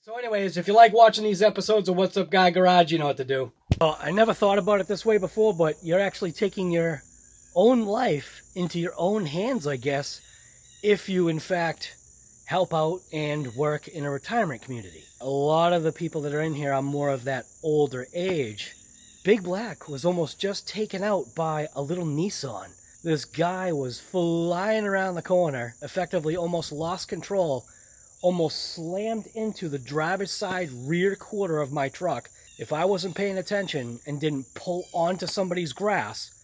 So anyways, if you like watching these episodes of What's Up Guy Garage, you know what to do. Well, I never thought about it this way before, but you're actually taking your own life into your own hands, I guess, if you in fact help out and work in a retirement community. A lot of the people that are in here are more of that older age. Big Black was almost just taken out by a little Nissan. This guy was flying around the corner, effectively almost lost control, almost slammed into the driver's side rear quarter of my truck. If I wasn't paying attention and didn't pull onto somebody's grass,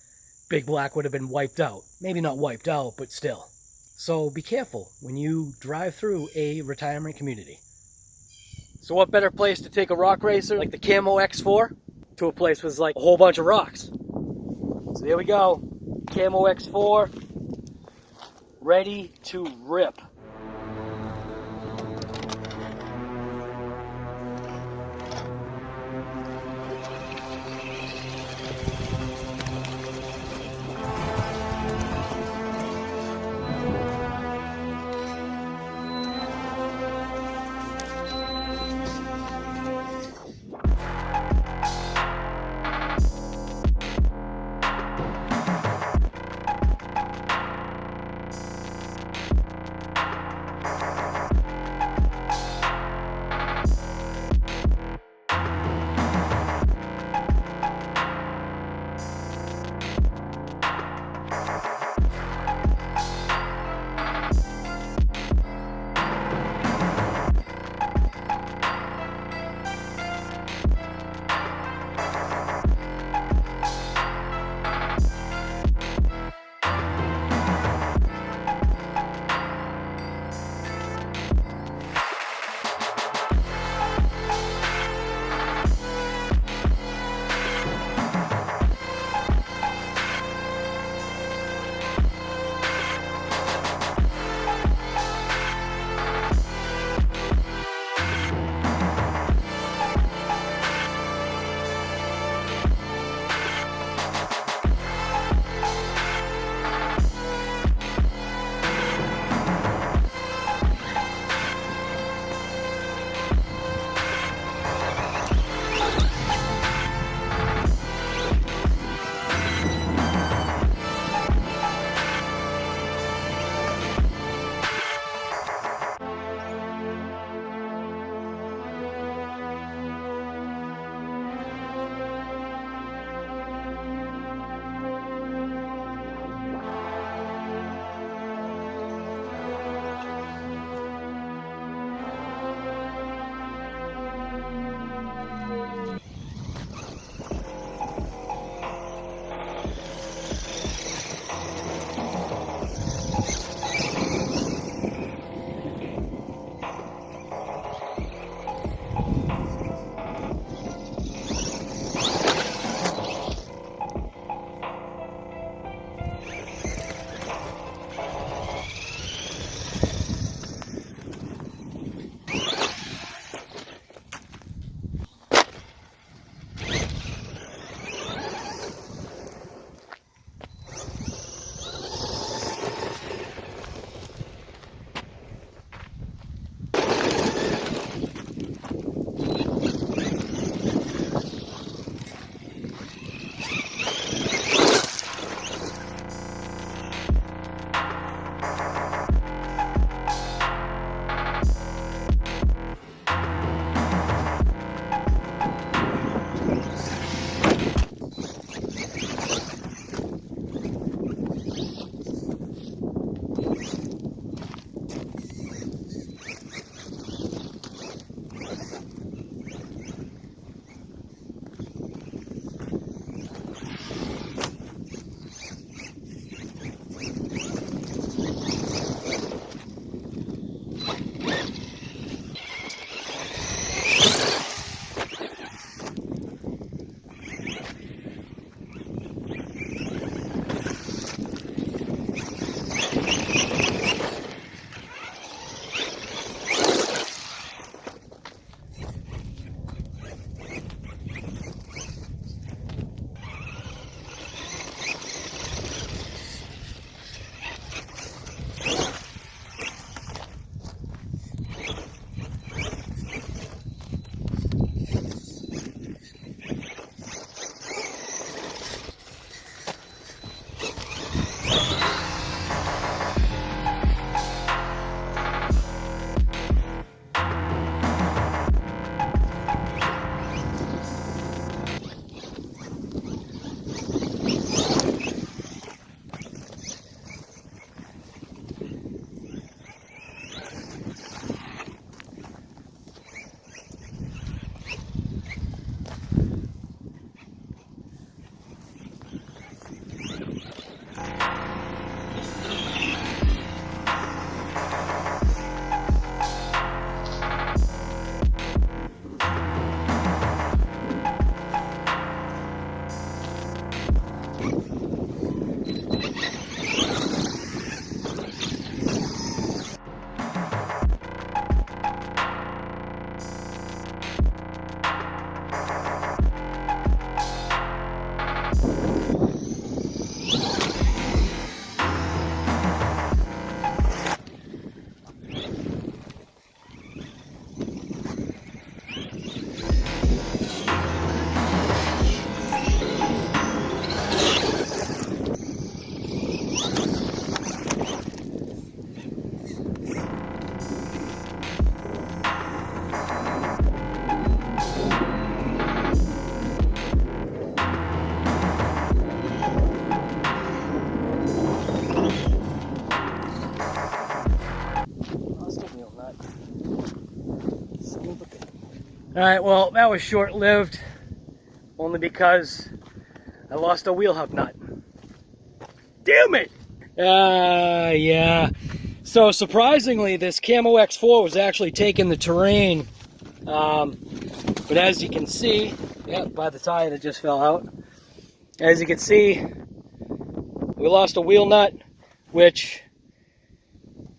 Big Black would have been wiped out. Maybe not wiped out, but still. So be careful when you drive through a retirement community. So what better place to take a rock racer like the CAMO X4 to a place with like a whole bunch of rocks. So here we go. CAMO X4, ready to rip. Alright, well, that was short-lived, only because I lost a wheel hub nut. Damn it! Yeah. So surprisingly, this CAMO X4 was actually taking the terrain. But as you can see, by the tire that just fell out, as you can see, we lost a wheel nut, which,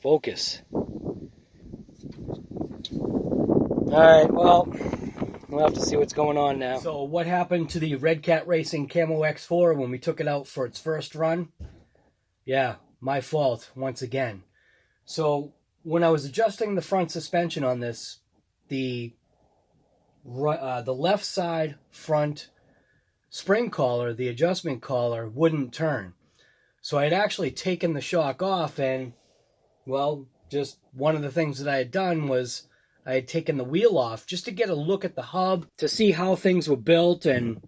focus. Alright, well, we'll have to see what's going on now. So what happened to the Redcat Racing CAMO X4 when we took it out for its first run? Yeah, my fault once again. So when I was adjusting the front suspension on this, the left side front spring collar, the adjustment collar, wouldn't turn. So I had actually taken the shock off, and, well, just one of the things that I had done was I had taken the wheel off just to get a look at the hub, to see how things were built, and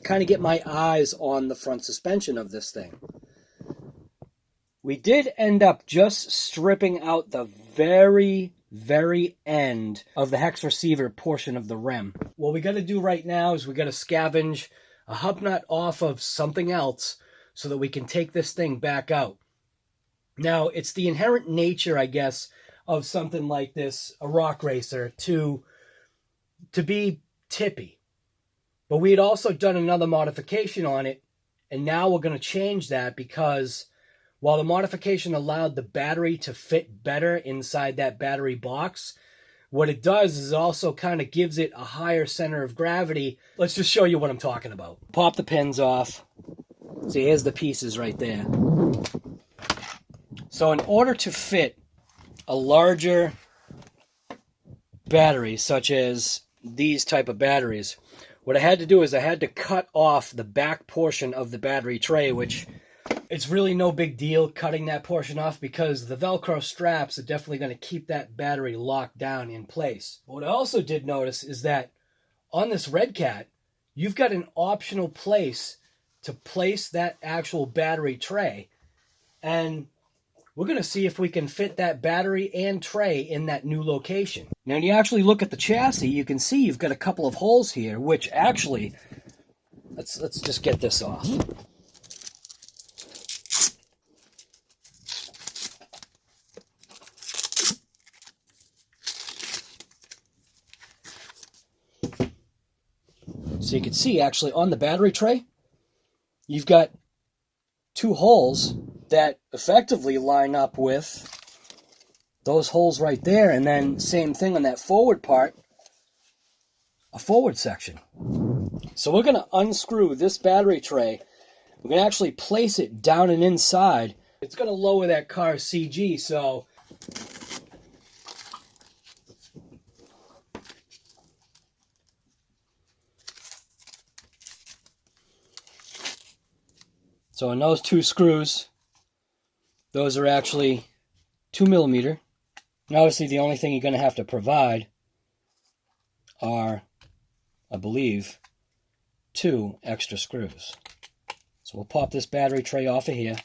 kind of get my eyes on the front suspension of this thing. We did end up just stripping out the very end of the hex receiver portion of the rim. What we got to do right now is we got to scavenge a hub nut off of something else so that we can take this thing back out. Now, it's the inherent nature, I guess, of something like this, a rock racer, to be tippy. But we had also done another modification on it, and now we're going to change that, because while the modification allowed the battery to fit better inside that battery box, what it does is it also kind of gives it a higher center of gravity. Let's just show you what I'm talking about. Pop the pins off. See, here's the pieces right there. So in order to fit a larger battery, such as these type of batteries, what I had to do is I had to cut off the back portion of the battery tray, which it's really no big deal cutting that portion off, because the Velcro straps are definitely going to keep that battery locked down in place. What I also did notice is that on this Redcat, you've got an optional place to place that actual battery tray, and we're going to see if we can fit that battery and tray in that new location. Now, when you actually look at the chassis, you can see you've got a couple of holes here, which actually, let's just get this off. So you can see, actually, on the battery tray, you've got two holes that effectively line up with those holes right there, and then same thing on that forward part, a forward section. So we're going to unscrew this battery tray. We're going to actually place it down and inside. It's going to lower that car's CG, so in those two screws, those are actually 2mm. And obviously the only thing you're going to have to provide are, I believe, 2 extra screws. So we'll pop this battery tray off of here.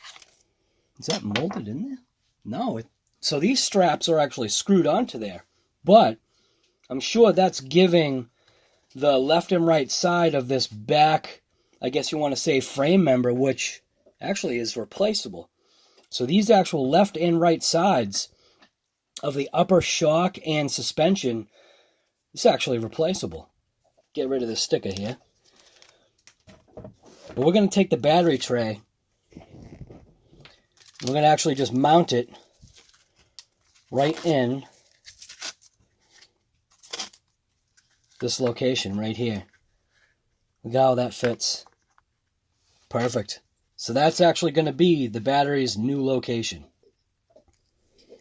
Is that molded in there? No. So these straps are actually screwed onto there. But I'm sure that's giving the left and right side of this back, I guess you want to say, frame member, which actually is replaceable. So these actual left and right sides of the upper shock and suspension is actually replaceable. Get rid of the sticker here. But we're going to take the battery tray, we're going to actually just mount it right in this location right here. Look how that fits. Perfect. So that's actually going to be the battery's new location.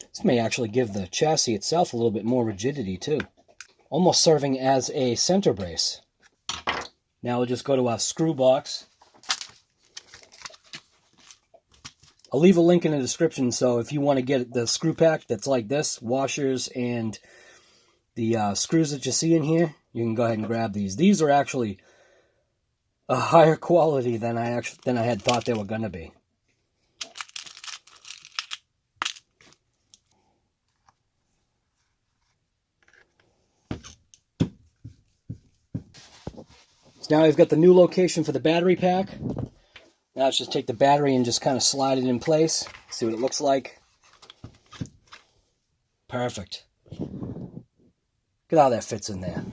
This may actually give the chassis itself a little bit more rigidity too, almost serving as a center brace. Now we'll just go to our screw box. I'll leave a link in the description, so if you want to get the screw pack that's like this, washers and the screws that you see in here, you can go ahead and grab these. These are actually a higher quality than I had thought they were going to be. So now we've got the new location for the battery pack. Now let's just take the battery and just kind of slide it in place. See what it looks like. Perfect. Look at how that fits in there.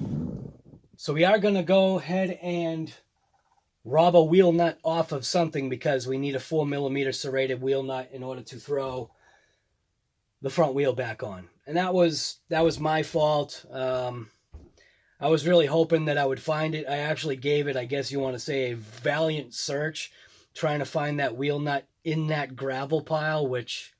So we are going to go ahead and rob a wheel nut off of something because we need a 4mm serrated wheel nut in order to throw the front wheel back on. And that was my fault. I was really hoping that I would find it. I actually gave it, I guess you want to say, a valiant search, trying to find that wheel nut in that gravel pile, which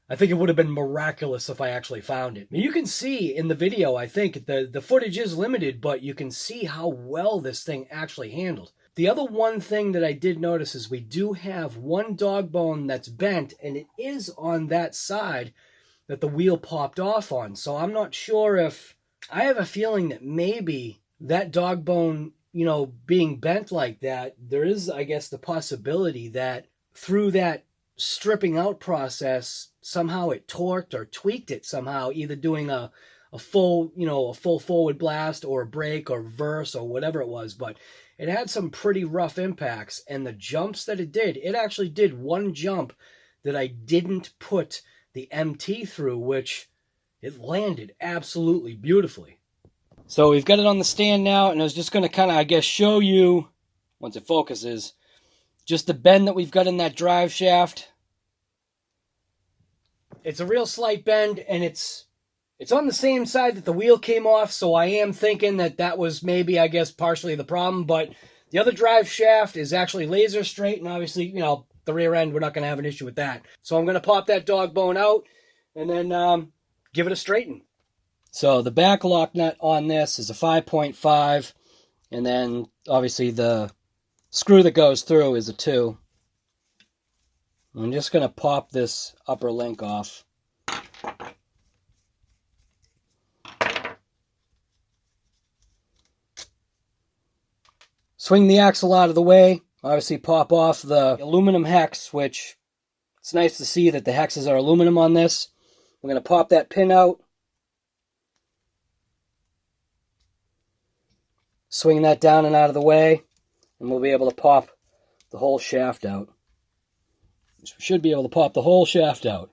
I think it would have been miraculous if I actually found it. You can see in the video, I think, the footage is limited, but you can see how well this thing actually handled. The other one thing that I did notice is we do have one dog bone that's bent, and it is on that side that the wheel popped off on. So I'm not sure if... I have a feeling that maybe that dog bone, you know, being bent like that, there is, I guess, the possibility that through that stripping out process, somehow it torqued or tweaked it somehow, either doing a full, you know, a full forward blast or a brake or reverse or whatever it was. But it had some pretty rough impacts, and the jumps that it actually did one jump that I didn't put the MT through, which it landed absolutely beautifully. So we've got it on the stand now, and I was just going to kind of, I guess, show you, once it focuses, just the bend that we've got in that drive shaft. It's a real slight bend, and it's on the same side that the wheel came off, so I am thinking that that was maybe, I guess, partially the problem, but the other drive shaft is actually laser straight, and obviously, you know, the rear end, we're not going to have an issue with that. So I'm going to pop that dog bone out, and then give it a straighten. So the back lock nut on this is a 5.5, and then obviously the screw that goes through is a 2. I'm just going to pop this upper link off. Swing the axle out of the way. Obviously pop off the aluminum hex, which it's nice to see that the hexes are aluminum on this. I'm going to pop that pin out. Swing that down and out of the way, and we'll be able to pop the whole shaft out. We should be able to pop the whole shaft out.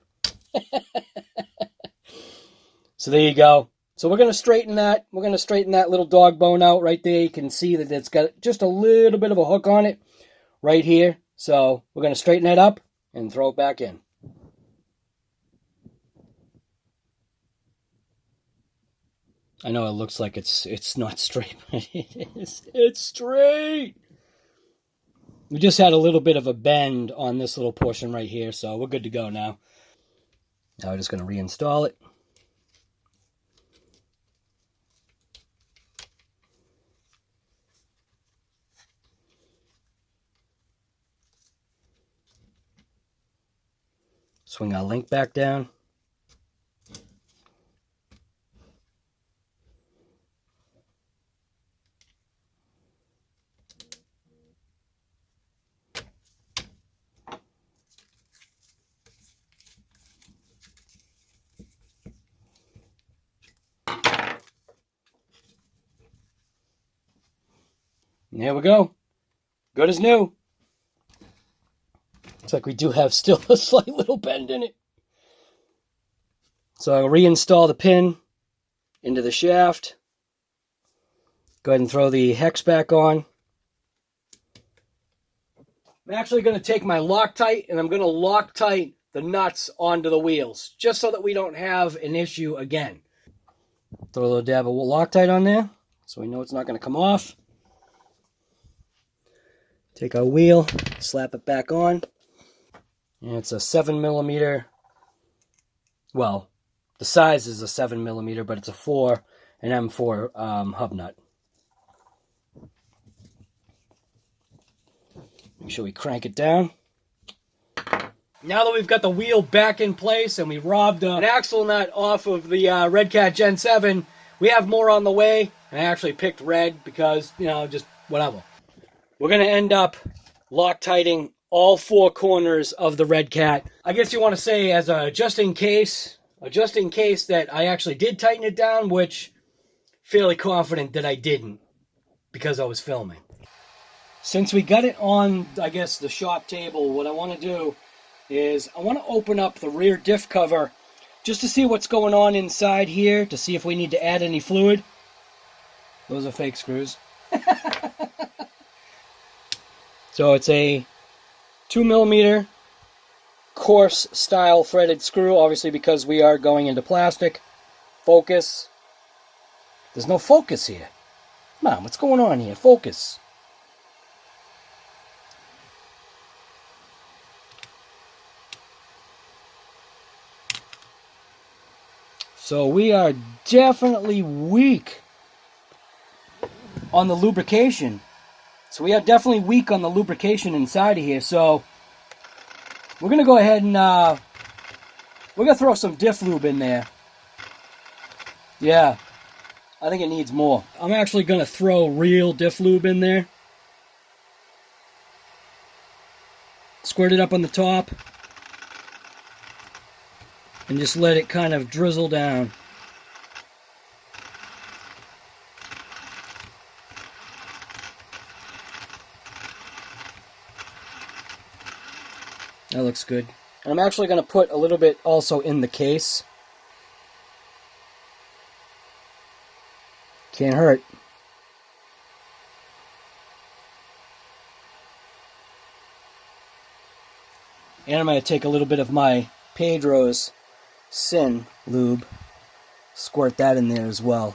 So there you go. So we're going to straighten that. We're going to straighten that little dog bone out right there. You can see that it's got just a little bit of a hook on it right here. So we're going to straighten that up and throw it back in. I know it looks like it's not straight, but it is. It's straight. We just had a little bit of a bend on this little portion right here, so we're good to go now. Now we're just going to reinstall it. Swing our link back down. And there we go. Good as new. Looks like we do have still a slight little bend in it. So I'll reinstall the pin into the shaft. Go ahead and throw the hex back on. I'm actually going to take my Loctite and I'm going to Loctite the nuts onto the wheels, just so that we don't have an issue again. Throw a little dab of Loctite on there, so we know it's not going to come off. Take our wheel, slap it back on. And it's a 7mm. Well, the size is a 7mm, but it's a 4, an M4 hub nut. Make sure we crank it down. Now that we've got the wheel back in place and we robbed an axle nut off of the Redcat Gen 7, we have more on the way. I actually picked red because, you know, just whatever. We're going to end up Loctiting all 4 corners of the Redcat. I guess you want to say as a just in case that I actually did tighten it down, which fairly confident that I didn't. because I was filming. Since we got it on, I guess, the shop table, what I want to do is I want to open up the rear diff cover just to see what's going on inside here, to see if we need to add any fluid. Those are fake screws. So it's a 2mm coarse style threaded screw, obviously because we are going into plastic. Focus. There's no focus here. Come on, what's going on here? Focus. So we are definitely weak on the lubrication. So we are definitely weak on the lubrication inside of here. So we're going to go ahead and we're going to throw some diff lube in there. Yeah, I think it needs more. I'm actually going to throw real diff lube in there. Squirt it up on the top. And just let it kind of drizzle down. That looks good. And I'm actually going to put a little bit also in the case. Can't hurt. And I'm going to take a little bit of my Pedro's Sin lube, squirt that in there as well.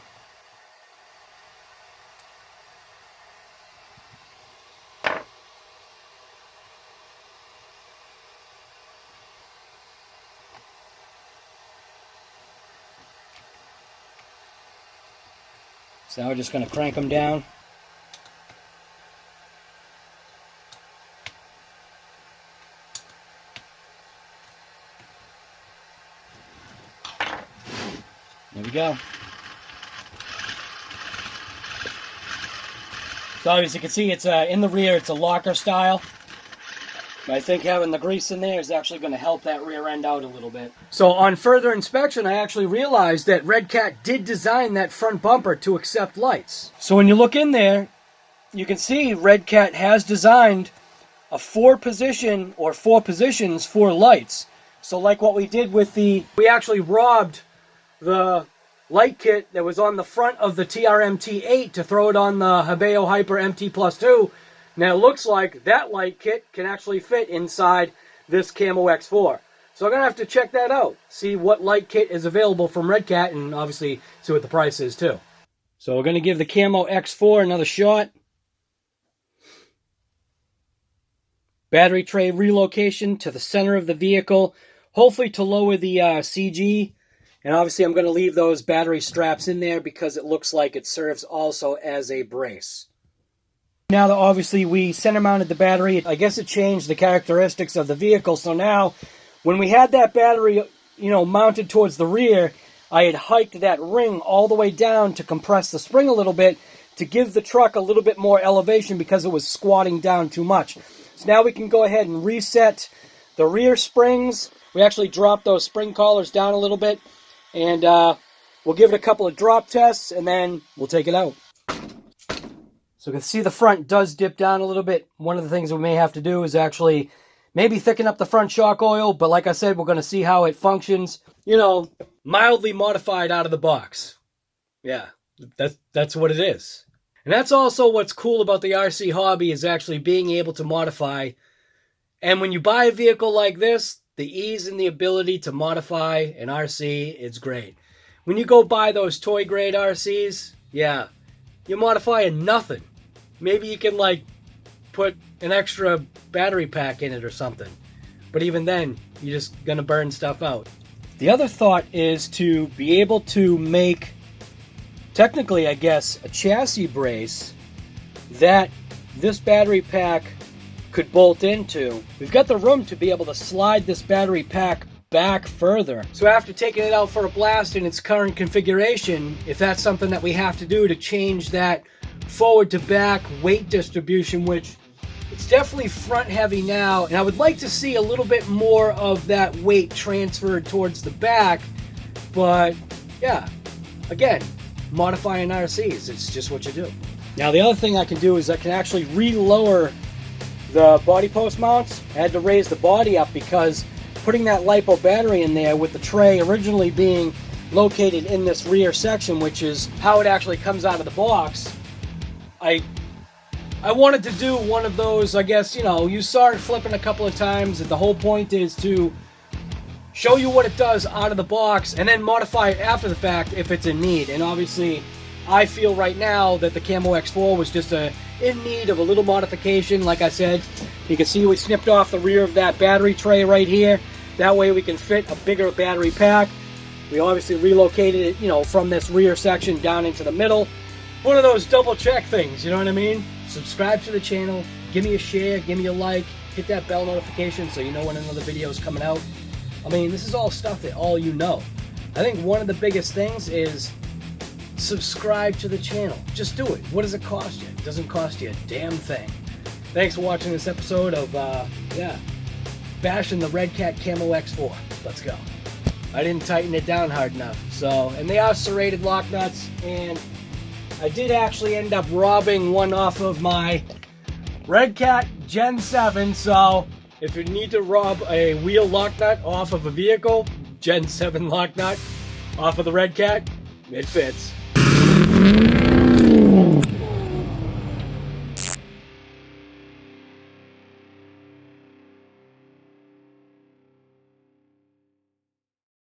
So now we're just going to crank them down. There we go. So as you can see, it's in the rear, it's a locker style. I think having the grease in there is actually going to help that rear end out a little bit. So on further inspection, I actually realized that Redcat did design that front bumper to accept lights. So when you look in there, you can see Redcat has designed a 4-position or 4 positions for lights. So like what we did with we actually robbed the light kit that was on the front of the TRMT8 to throw it on the HoBao Hyper MT+2. Now it looks like that light kit can actually fit inside this CAMO X4. So I'm going to have to check that out, see what light kit is available from Redcat, and obviously see what the price is too. So we're going to give the CAMO X4 another shot. Battery tray relocation to the center of the vehicle, hopefully to lower the CG. And obviously I'm going to leave those battery straps in there because it looks like it serves also as a brace. Now that obviously we center mounted the battery, I guess it changed the characteristics of the vehicle. So now when we had that battery, mounted towards the rear, I had hiked that ring all the way down to compress the spring a little bit to give the truck a little bit more elevation because it was squatting down too much. So now we can go ahead and reset the rear springs. We actually dropped those spring collars down a little bit. And we'll give it a couple of drop tests, and then we'll take it out. So you can see the front does dip down a little bit. One of the things we may have to do is actually maybe thicken up the front shock oil. But like I said, we're going to see how it functions. Mildly modified out of the box. Yeah, that's what it is. And that's also what's cool about the RC hobby, is actually being able to modify. And when you buy a vehicle like this, the ease and the ability to modify an RC is great. When you go buy those toy grade RCs, yeah, you're modifying nothing. Maybe you can put an extra battery pack in it or something. But even then, you're just going to burn stuff out. The other thought is to be able to make, technically I guess, a chassis brace that this battery pack could bolt into. We've got the room to be able to slide this battery pack back further. So after taking it out for a blast in its current configuration, if that's something that we have to do to change that forward to back weight distribution, which it's definitely front heavy now, and I would like to see a little bit more of that weight transferred towards the back, but yeah, again, modifying RCs, it's just what you do. Now the other thing I can do is I can actually re-lower the body post mounts. I had to raise the body up because putting that LiPo battery in there with the tray originally being located in this rear section, which is how it actually comes out of the box, I wanted to do one of those, I guess, you know, you saw it flipping a couple of times, and the whole point is to show you what it does out of the box and then modify it after the fact if it's in need. And obviously, I feel right now that the CAMO X4 was just in need of a little modification. Like I said, you can see we snipped off the rear of that battery tray right here. That way we can fit a bigger battery pack. We obviously relocated it, you know, from this rear section down into the middle. One of those double check things, you know what I mean? Subscribe to the channel, give me a share, give me a like, hit that bell notification so you know when another video is coming out. I mean, this is all stuff that all you know. I think one of the biggest things is subscribe to the channel. Just do it. What does it cost you? It doesn't cost you a damn thing. Thanks for watching this episode of, bashing the Redcat CAMO X4. Let's go. I didn't tighten it down hard enough. So, and they are serrated lock nuts, and I did actually end up robbing one off of my Redcat Gen 7, so if you need to rob a wheel lock nut off of a vehicle, Gen 7 lock nut off of the Redcat, it fits.